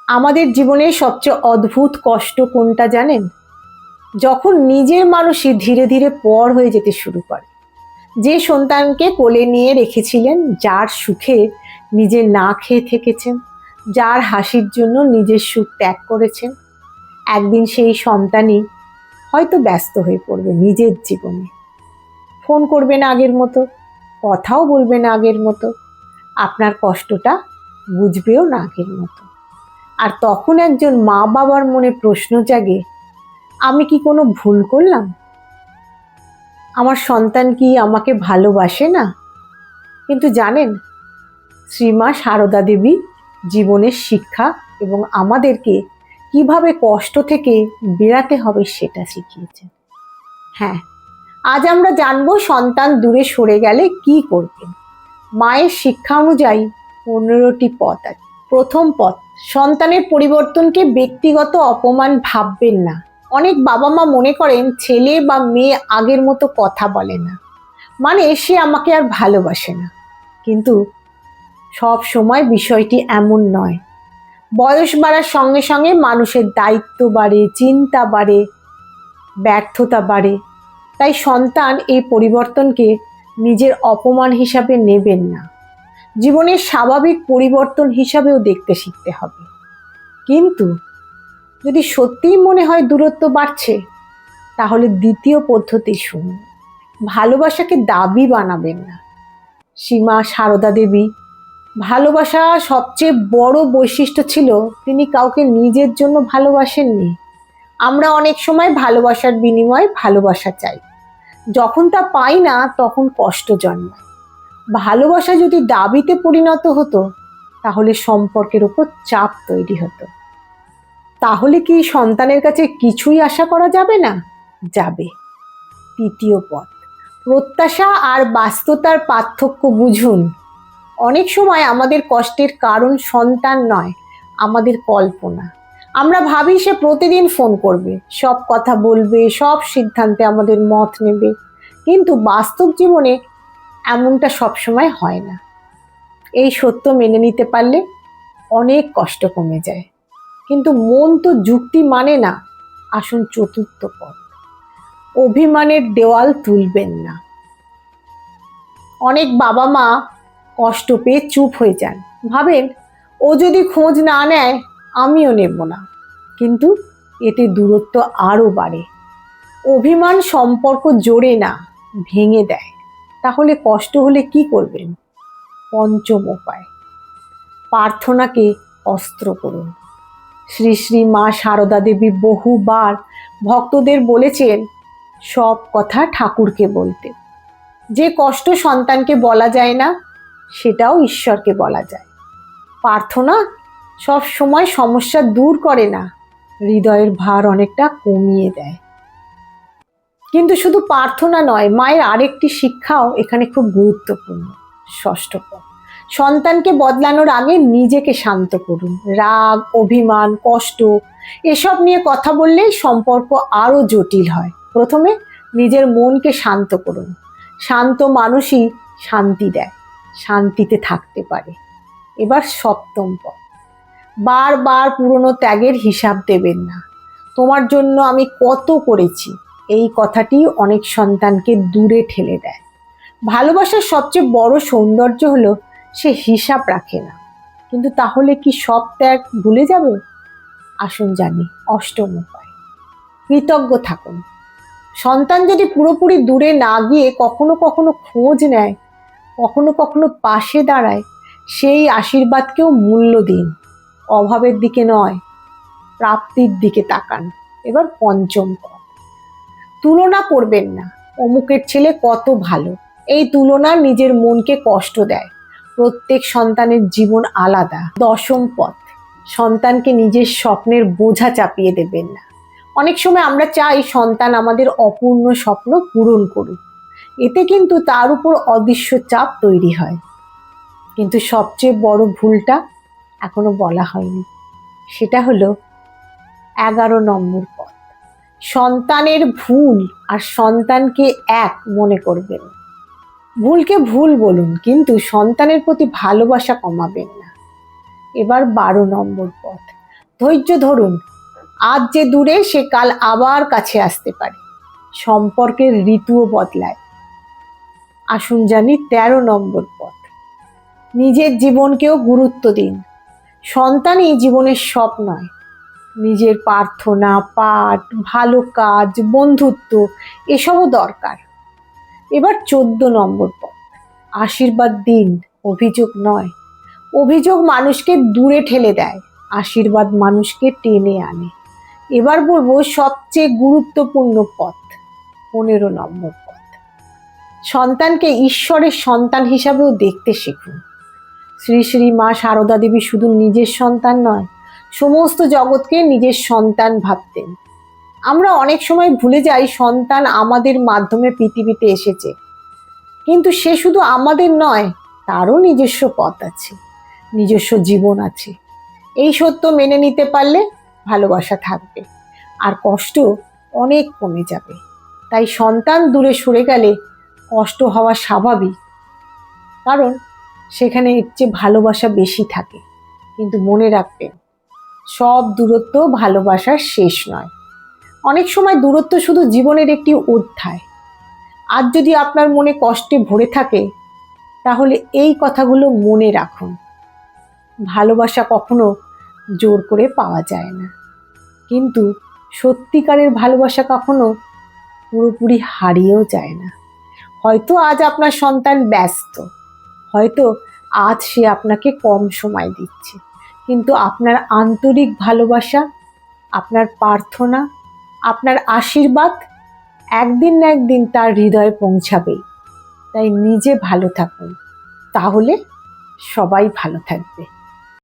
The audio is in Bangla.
আমাদের জীবনের সবচেয়ে অদ্ভুত কষ্ট কোনটা জানেন? যখন নিজের মানুষই ধীরে ধীরে পর হয়ে যেতে শুরু করে। যে সন্তানকে কোলে নিয়ে রেখেছিলেন, যার সুখে নিজে না খেয়ে থেকেছেন, যার হাসির জন্য নিজের সুখ ত্যাগ করেছেন, একদিন সেই সন্তানই হয়তো ব্যস্ত হয়ে পড়বে নিজের জীবনে। ফোন করবে না আগের মতো, কথাও বলবে না আগের মতো, আপনার কষ্টটা বুঝবেও না আগের মতো। আর তখন একজন মা বাবার মনে প্রশ্ন জাগে, আমি কি কোনো ভুল করলাম? আমার সন্তান কি আমাকে ভালোবাসে না? কিন্তু জানেন, শ্রীমা সারদা দেবী জীবনের শিক্ষা এবং আমাদেরকে কিভাবে কষ্ট থেকে বেরাতে হবে সেটা শিখিয়েছেন। হ্যাঁ, আজ আমরা জানবো সন্তান দূরে সরে গেলে কি করবেন। মায়ের শিক্ষা অনুযায়ী 15টি পথ আছে। প্রথম পথ, সন্তানের পরিবর্তনকে ব্যক্তিগত অপমান ভাববেন না। অনেক বাবা মা মনে করেন ছেলে বা মেয়ে আগের মতো কথা বলে না, মানে সে আমাকে আর ভালোবাসে না। কিন্তু সব সময় বিষয়টি এমন নয়। বয়স বাড়ার সঙ্গে সঙ্গে মানুষের দায়িত্ব বাড়ে, চিন্তা বাড়ে, ব্যর্থতা বাড়ে। তাই সন্তান এই পরিবর্তনকে নিজের অপমান হিসাবে নেবেন না, জীবনের স্বাভাবিক পরিবর্তন হিসাবেও দেখতে শিখতে হবে। কিন্তু যদি সত্যিই মনে হয় দূরত্ব বাড়ছে, তাহলে দ্বিতীয় পদ্ধতি শুনুন। ভালোবাসাকে দাবি বানাবেন না। শ্রীমা সারদা দেবী ভালোবাসা সবচেয়ে বড় বৈশিষ্ট্য ছিল তিনি কাউকে নিজের জন্য ভালোবাসেননি। আমরা অনেক সময় ভালোবাসার বিনিময়ে ভালোবাসা চাই, যখন তা পাই না তখন কষ্ট জন্মায়। ভালোবাসা যদি দাবিতে পরিণত হতো, তাহলে সম্পর্কের উপর চাপ তৈরি হতো। তাহলে কি সন্তানের কাছে কিছুই আশা করা যাবে না? যাবে। তৃতীয় পথ, প্রত্যাশা আর বাস্তবতার পার্থক্য বুঝুন। অনেক সময় আমাদের কষ্টের কারণ সন্তান নয়, আমাদের কল্পনা। আমরা ভাবি সে প্রতিদিন ফোন করবে, সব কথা বলবে, সব সিদ্ধান্তে আমাদের মত নেবে। কিন্তু বাস্তব জীবনে এমনটা সবসময় হয় না। এই সত্য মেনে নিতে পারলে অনেক কষ্ট কমে যায়। কিন্তু মন তো যুক্তি মানে না। আসুন চতুর্থ পথ, অভিমানের দেওয়াল তুলবেন না। অনেক বাবা মা কষ্ট পেয়ে চুপ হয়ে যান, ভাবেন ও যদি খোঁজ না নেয় আমিও নেব না। কিন্তু এতে দূরত্ব আরো বাড়ে। অভিমান সম্পর্ক জোড়ে না, ভেঙে দেয়। তাহলে কষ্ট হলে কি করবেন? পঞ্চম উপায়, প্রার্থনাকে অস্ত্র করুন। শ্রী শ্রী মা সারদা দেবী বহুবার ভক্তদের বলেছেন সব কথা ঠাকুরকে বলতে। যে কষ্ট সন্তানকে বলা যায় না, সেটাও ঈশ্বরকে বলা যায়। প্রার্থনা সব সময় সমস্যা দূর করে না, হৃদয়ের ভার অনেকটা কমিয়ে দেয়। কিন্তু শুধু প্রার্থনা নয়, মায়ের আরেকটি শিক্ষাও এখানে খুব গুরুত্বপূর্ণ। ষষ্ঠ পথ, সন্তানকে বদলানোর আগে নিজেকে শান্ত করুন। রাগ, অভিমান, কষ্ট এসব নিয়ে কথা বললে সম্পর্ক আরো জটিল হয়। প্রথমে নিজের মনকে শান্ত করুন। শান্ত মানুষই শান্তি দেয়, শান্তিতে থাকতে পারে। এবার সপ্তম পথ, বারবার পুরনো ত্যাগের হিসাব দেবেন না। তোমার জন্য আমি কত করেছি, এই কথাটি অনেক সন্তানকে দূরে ঠেলে দেয়। ভালোবাসার সবচেয়ে বড় সৌন্দর্য হলো সে হিসাব রাখে না। কিন্তু তাহলে কি সব ত্যাগ ভুলে যাবে? আসুন জানি অষ্টম উপায়, কৃতজ্ঞ থাকুন। সন্তান যদি পুরোপুরি দূরে না গিয়ে কখনো কখনো খোঁজ নেয়, কখনো কখনো পাশে দাঁড়ায়, সেই আশীর্বাদকেও মূল্য দিন। অভাবের দিকে নয়, প্রাপ্তির দিকে তাকান। এবার পঞ্চম পথ, তুলনা করবেন না। অমুকের ছেলে কত ভালো, এই তুলনা নিজের মনকে কষ্ট দেয়। প্রত্যেক সন্তানের জীবন আলাদা। দশম পথ, সন্তানকে নিজের স্বপ্নের বোঝা চাপিয়ে দেবেন না। অনেক সময় আমরা চাই সন্তান আমাদের অপূর্ণ স্বপ্ন পূরণ করুক, এতে কিন্তু তার উপর অদৃশ্য চাপ তৈরি হয়। কিন্তু সবচেয়ে বড় ভুলটা এখনো বলা হয়নি, সেটা হলো 11 নম্বর পথ, সন্তানের ভুল আর সন্তানকে এক মনে করবেন। ভুলকে ভুল বলুন, কিন্তু সন্তানের প্রতি ভালোবাসা কমাবেন না। এবার 12 নম্বর পথ, ধৈর্য ধরুন, আজ যে দূরে সে কাল আবার কাছে আসতে পারে। সম্পর্কের ঋতুও বদলায়। আসুন জানি 13 নম্বর পথ। নিজের জীবনকেও গুরুত্ব দিন। সন্তানই জীবনের সব নয়। নিজের প্রার্থনা, পাঠ, ভালো কাজ, বন্ধুত্ব এসবও দরকার। এবার 14 নম্বর পথ। আশীর্বাদ দিন, অভিযোগ নয়। অভিযোগ মানুষকে দূরে ঠেলে দেয়, আশীর্বাদ মানুষকে টেনে আনে। এবার বলবো সবচেয়ে গুরুত্বপূর্ণ পথ, 15 নম্বর পথ। সন্তানকে ঈশ্বরের সন্তান হিসাবেও দেখতে শিখুন। শ্রী শ্রী মা সারদা দেবী শুধু নিজের সন্তান নয়, সমস্ত জগৎকে নিজের সন্তান ভাবতেন। আমরা অনেক সময় ভুলে যাই সন্তান আমাদের মাধ্যমে পৃথিবীতে এসেছে, কিন্তু সে শুধু আমাদের নয়, তারও নিজস্ব পথ আছে, নিজস্ব জীবন আছে। এই সত্য মেনে নিতে পারলে ভালোবাসা থাকবে, আর কষ্ট অনেক কমে যাবে। তাই সন্তান দূরে সরে গেলে কষ্ট হওয়া স্বাভাবিক, কারণ সেখানে এর চেয়ে ভালোবাসা বেশি থাকে। কিন্তু মনে রাখবেন, সব দূরত্ব ভালোবাসার শেষ নয়। অনেক সময় দূরত্ব শুধু জীবনের একটি অধ্যায়। আজ যদি আপনার মনে কষ্টে ভরে থাকে, তাহলে এই কথাগুলো মনে রাখুন। ভালোবাসা কখনো জোর করে পাওয়া যায় না, কিন্তু সত্যিকারের ভালোবাসা কখনো পুরোপুরি হারিয়েও যায় না। হয়তো আজ আপনার সন্তান ব্যস্ত, হয়তো আজ সে আপনাকে কম সময় দিচ্ছে, কিন্তু আপনার আন্তরিক ভালোবাসা, আপনার প্রার্থনা, আপনার আশীর্বাদ একদিন না একদিন তার হৃদয়ে পৌঁছাবেই। তাই নিজে ভালো থাকুন, তাহলে সবাই ভালো থাকবে।